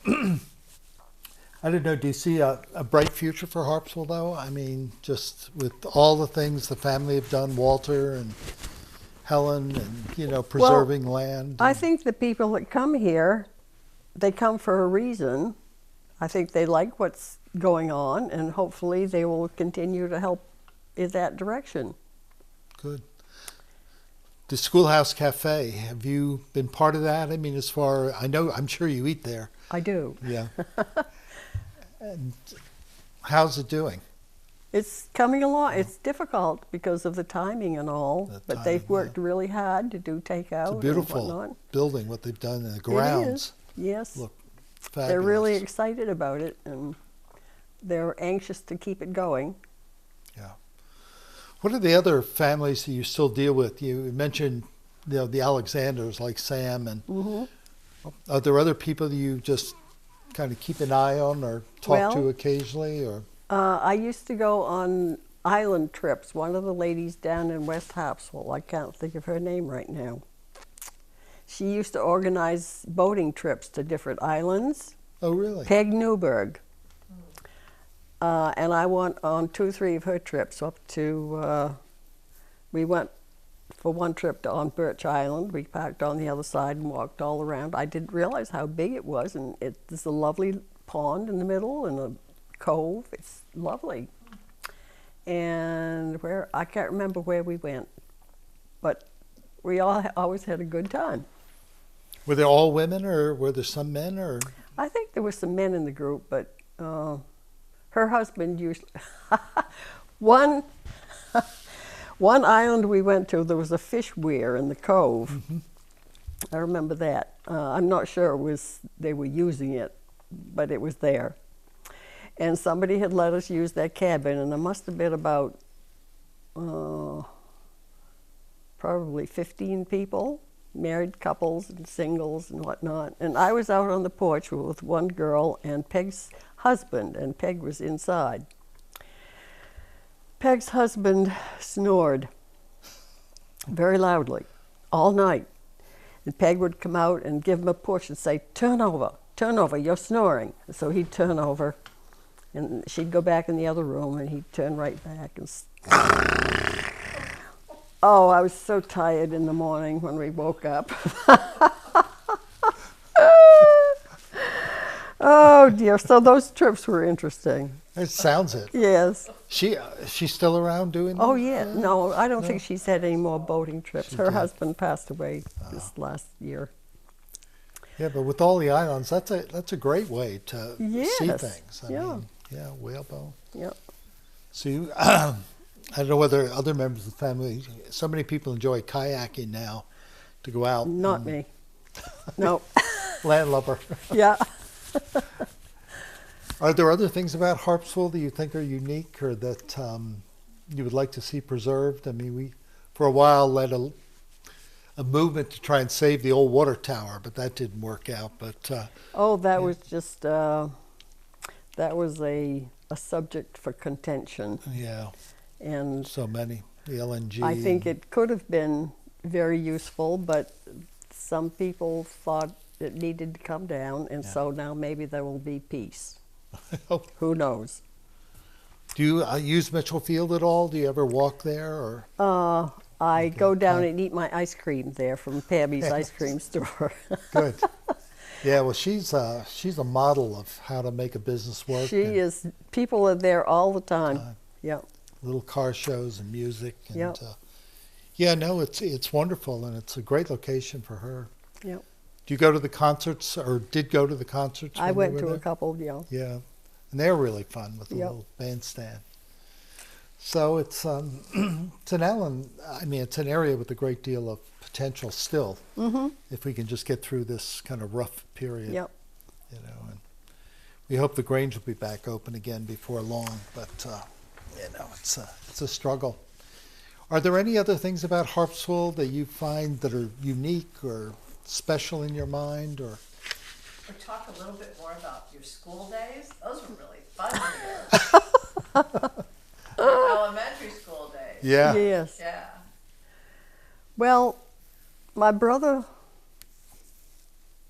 I don't know. Do you see a bright future for Harpswell, though? I mean, just with all the things the family have done, Walter and Helen, and preserving land. I think the people that come here, they come for a reason. I think they like what's going on, and hopefully they will continue to help in that direction. Good. The Schoolhouse Cafe, have you been part of that? I mean, I'm sure you eat there. I do. Yeah. And how's it doing? It's coming along. It's difficult because of the timing and all, The but they've timing, worked really hard to do takeout. It's a and beautiful whatnot. building, what they've done in the It grounds. is. Yes. Look fabulous. They're really excited about it, and they're anxious to keep it going. Yeah. What are the other families that you still deal with? You mentioned the Alexanders, like Sam, and are there other people that you just kind of keep an eye on or talk to Well, occasionally? Or I used to go on island trips. One of the ladies down in West Harpswell, I can't think of her name right now. She used to organize boating trips to different islands. oh, really? Peg Newberg. And I went on 2 or 3 of her trips up to, we went for one trip on Birch Island. We parked on the other side and walked all around. I didn't realize how big it was, and there's a lovely pond in the middle and a cove. It's lovely. And I can't remember where we went, but we all always had a good time. Were they all women, or were there some men, or? I think there were some men in the group, but her husband usually one island we went to, there was a fish weir in the cove. Mm-hmm. I remember that. I'm not sure they were using it, but it was there. And somebody had let us use that cabin, and there must have been about probably 15 people, married couples and singles and whatnot. And I was out on the porch with one girl and Peg's husband, and Peg was inside. Peg's husband snored very loudly all night. And Peg would come out and give him a push and say, turn over, you're snoring. And so he'd turn over, and she'd go back in the other room, and he'd turn right back. And oh, I was so tired in the morning when we woke up. Oh dear, so those trips were interesting. It sounds it. Yes. She's still around doing Oh that? yeah, no, I don't think she's had any more boating trips. Her did. husband passed away this last year. Yeah, but with all the islands, that's a great way to see Yes, things. I yeah. mean, yeah, whalebone. Yep. So you, I don't know whether other members of the family, so many people enjoy kayaking now to go out. Not me. No. Landlubber. Yeah. Are there other things about Harpswell that you think are unique, or that you would like to see preserved? I mean, we, for a while, led a movement to try and save the old water tower, but that didn't work out. But Oh, that was just, that was a subject for contention. yeah, And so many, the LNG. I think it could have been very useful, but some people thought it needed to come down, and so now maybe there will be peace. Who knows? Do you use Mitchell Field at all? Do you ever walk there, or? I go down and eat my ice cream there from Pammy's ice cream store. Good. Yeah, well, she's a model of how to make a business work. She and is. People are there all the time. Yep. little car shows and music. And, Yep. yeah, no, it's wonderful, and it's a great location for her. Yep. Do you go to the concerts, or did go to the concerts? I when went you to were a there? couple, yeah. Yeah, and they're really fun with the Yep. little bandstand. So it's it's an island. I mean, it's an area with a great deal of potential still. Mm-hmm. If we can just get through this kind of rough period. Yep. You know, and we hope the Grange will be back open again before long. But you know, it's a struggle. Are there any other things about Harpswell that you find that are unique or special in your mind, or? Or talk a little bit more about your school days. Those were really fun here. Elementary school days. Yeah. Yes. Yeah. Well, my brother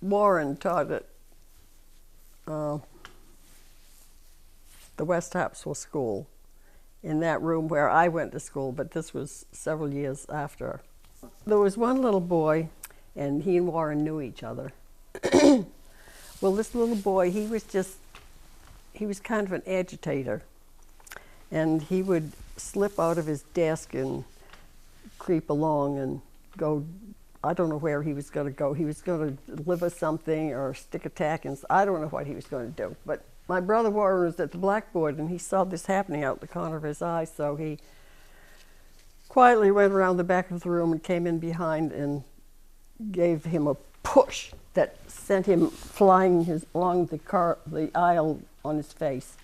Warren taught at the West Harpswell School in that room where I went to school, but this was several years after. There was one little boy, and he and Warren knew each other. Well, this little boy, he was kind of an agitator. And he would slip out of his desk and creep along and go, I don't know where he was going to go. He was going to deliver something or stick a tack in. I don't know what he was going to do. But my brother Warren was at the blackboard, and he saw this happening out the corner of his eye, so he quietly went around the back of the room and came in behind and gave him a push that sent him flying along the aisle on his face.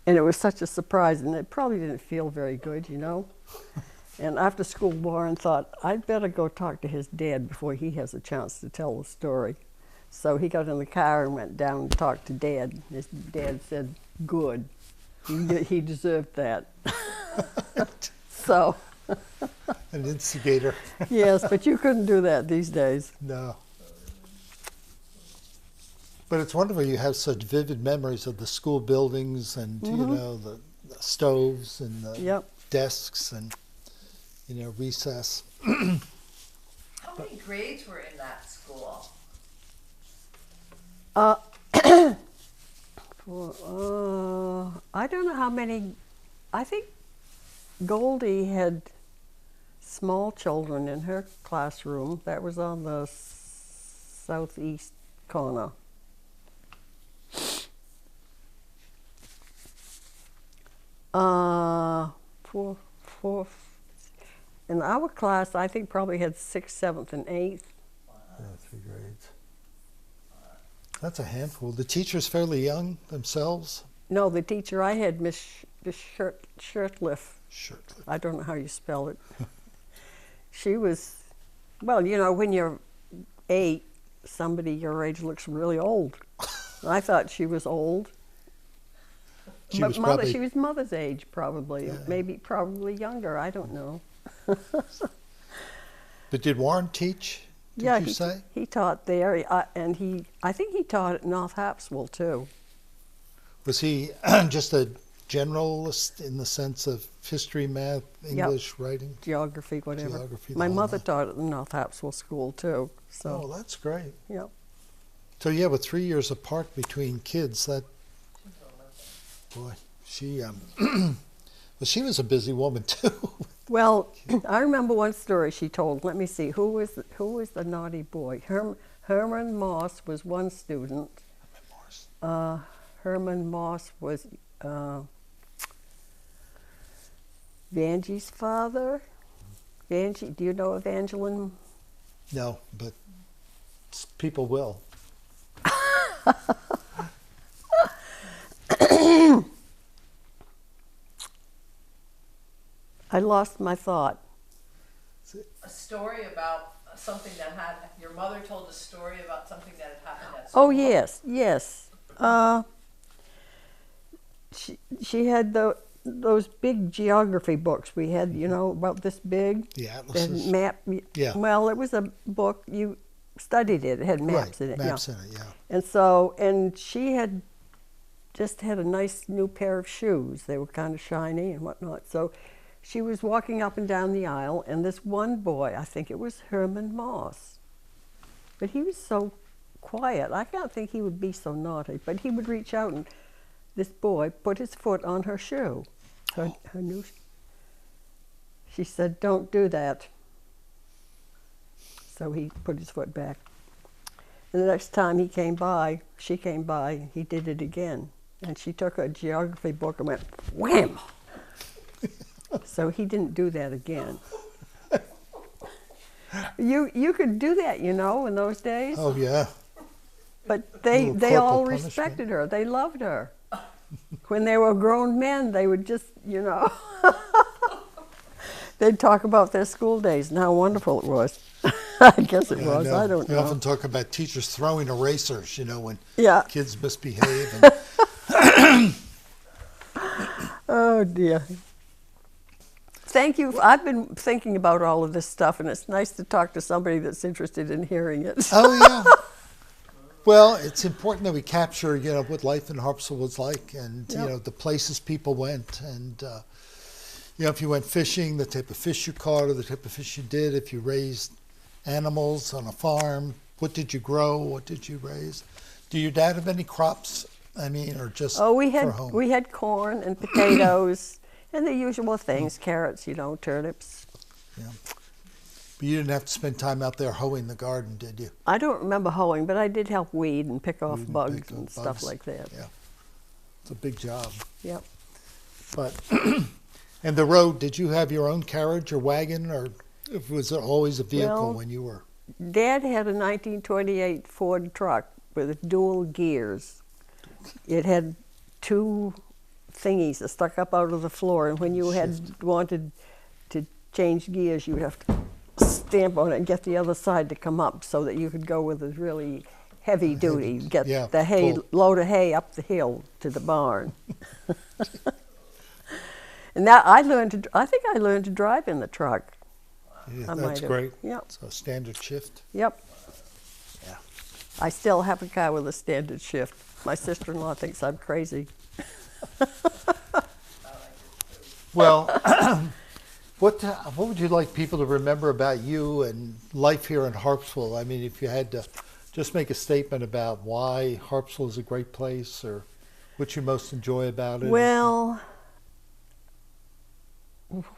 And it was such a surprise, and it probably didn't feel very good, you know. And after school, Warren thought, I'd better go talk to his dad before he has a chance to tell the story. So he got in the car and went down and talked to Dad. His dad said, good. He deserved that. So. An instigator. Yes, but you couldn't do that these days. No. But it's wonderful you have such vivid memories of the school buildings and, you know, the stoves and the Yep. desks and, you know, recess. How many grades were in that school? I don't know how many. I think Goldie had small children in her classroom. That was on the southeast corner. Four. In our class, I think probably had 6th, 7th, and 8th. Yeah, 3 grades. That's a handful. The teachers fairly young themselves? No, the teacher I had, Miss Shirtliff. Shirtliff. I don't know how you spell it. She was, well, you know, when you're 8, somebody your age looks really old. I thought she was old. She But was probably, she was mother's age, probably. Yeah. Maybe probably younger. I don't know. but did Warren teach? Did you say? He taught there, and I think he taught at North Harpswell too. Was he just a generalist in the sense of history, math, English, writing? Geography, whatever. Geography, My the whole mother nine. taught at the North Harpswell School too. So, Oh, that's great. yeah. So yeah, with 3 years apart between kids, that boy, she well, she was a busy woman too. Well, I remember one story she told. Let me see. Who was the naughty boy? Herman Moss was one student. Herman Moss was Vanjie's father. Vanjie, do you know Evangeline? No, but people will. I lost my thought. A story about something that had, your mother told a story about something that had happened at Oh school? yes. She had those big geography books we had, you know, about this big. The atlases. And map. Yeah. Well, it was a book, you studied it. It had maps Right, in it. maps yeah. in it, yeah. And she had just had a nice new pair of shoes. They were kind of shiny and whatnot. So she was walking up and down the aisle, and this one boy, I think it was Herman Moss, but he was so quiet. I can't think he would be so naughty, but he would reach out and this boy put his foot on her shoe. Her new. She said, "Don't do that." So he put his foot back. And the next time she came by, he did it again. And she took a geography book and went, wham! So he didn't do that again. You could do that, you know, in those days. Oh yeah. But they Little all corporal respected her. They loved her. When they were grown men, they would just, you know, they'd talk about their school days and how wonderful it was. I guess it was. I don't We know. often talk about teachers throwing erasers, you know, when Yeah. kids misbehave. And Oh dear. Thank you. I've been thinking about all of this stuff, and it's nice to talk to somebody that's interested in hearing it. oh yeah. Well, it's important that we capture, you know, what life in Harpswell was like, and you Yep. know, the places people went, and you know, if you went fishing, the type of fish you caught, or the type of fish you did. If you raised animals on a farm, what did you grow? What did you raise? Do your dad have any crops? I mean, or just Oh, we for home? had corn and potatoes and the usual things, carrots, you know, turnips. Yeah. But you didn't have to spend time out there hoeing the garden, did you? I don't remember hoeing, but I did help weed and pick off Weed and bugs pick and off stuff bugs. like that. Yeah. It's a big job. Yep. But and the road, did you have your own carriage or wagon, or was it always a vehicle Well, when you were? Dad had a 1928 Ford truck with dual gears. It had 2 thingies that stuck up out of the floor, and when you wanted to change gears, you would have to stamp on it and get the other side to come up so that you could go with a really heavy duty, get yeah, the hay, pull. load of hay up the hill to the barn. And that I think I learned to drive in the truck. Yeah, I that's might have. great. Yep. So standard shift. Yep. Yeah. I still have a car with a standard shift. My sister-in-law thinks I'm crazy. Well, what would you like people to remember about you and life here in Harpswell? I mean, if you had to just make a statement about why Harpswell is a great place or what you most enjoy about it. Well,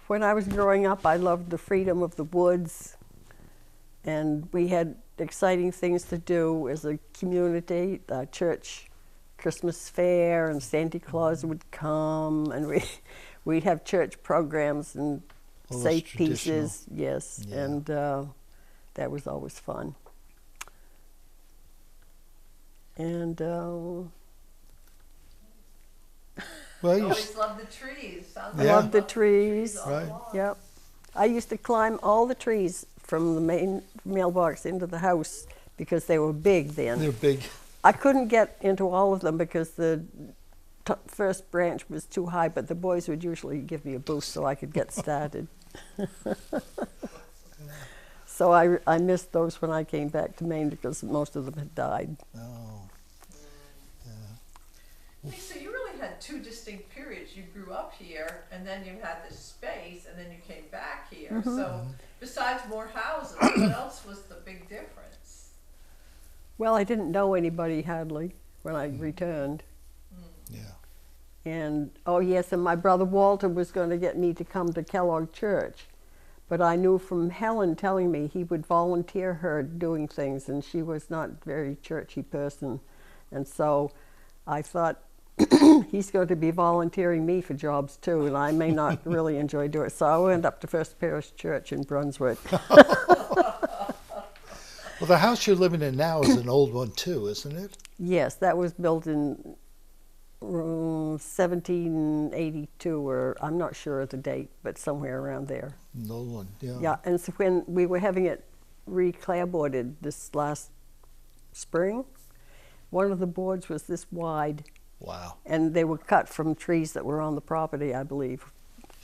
when I was growing up, I loved the freedom of the woods, and we had exciting things to do as a community. The church Christmas fair, and Santa Claus would come, and we'd have church programs and All those say traditional. pieces. Yes, Yeah. and that was always fun. And Well, You you always loved the trees. Sounds Yeah. like I you loved the loved trees. all Right. along. Yep. I used to climb all the trees from the main mailbox into the house because they were big then. they're big. I couldn't get into all of them because the first branch was too high, but the boys would usually give me a boost so I could get started. So I missed those when I came back to Maine because most of them had died. Oh, Hey, so you really had two distinct periods. You grew up here, and then you had this space, and then you came back here. Mm-hmm. So besides more houses, what else was the big difference? Well, I didn't know anybody hardly when I returned. yeah. And, oh yes, and my brother Walter was going to get me to come to Kellogg Church. But I knew from Helen telling me he would volunteer her doing things, and she was not a very churchy person. And so I thought, he's going to be volunteering me for jobs too, and I may not really enjoy doing it. So I went up to First Parish Church in Brunswick. Well, the house you're living in now is an old one too, isn't it? Yes, that was built in 1782, or I'm not sure of the date, but somewhere around there. An old one, yeah. Yeah, and so when we were having it re-clapboarded this last spring, one of the boards was this wide, Wow. and they were cut from trees that were on the property, I believe,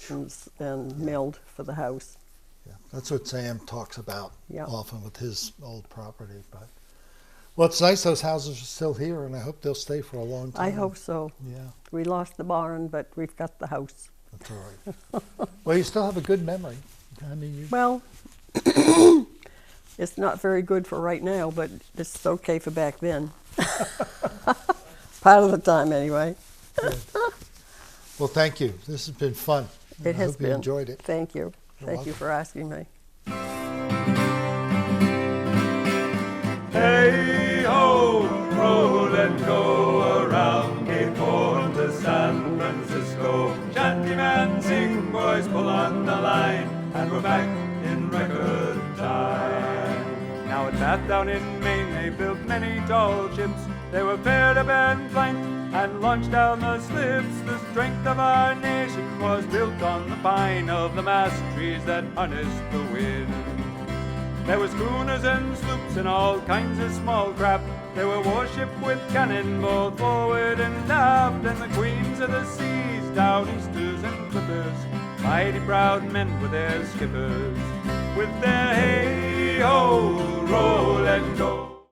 and milled for the house. Yeah. That's what Sam talks about Yeah. often with his old property. But well, it's nice those houses are still here, and I hope they'll stay for a long time. I hope so. Yeah, We lost the barn, but we've got the house. that's all right. Well, you still have a good memory. I mean, you, Well, it's not very good for right now, but it's okay for back then. Part of the time, anyway. well, thank you. This has been fun. It I has hope been. you enjoyed it. Thank you. You're Thank you welcome. for asking me. Hey ho, roll and go around Cape Horn to San Francisco. Shantyman, sing, boys, pull on the line, and we're back in record time. Now at Bath down in Maine, they built many tall ships. They were paired up and flanked and launched down the slips. The strength of our nation was built on the pine of the mast trees that harnessed the wind. There was schooners and sloops and all kinds of small craft. There were warships with cannon both forward and aft, and the queens of the seas, Downeasters and Clippers, mighty proud men were their skippers, with their hey-ho, roll and go.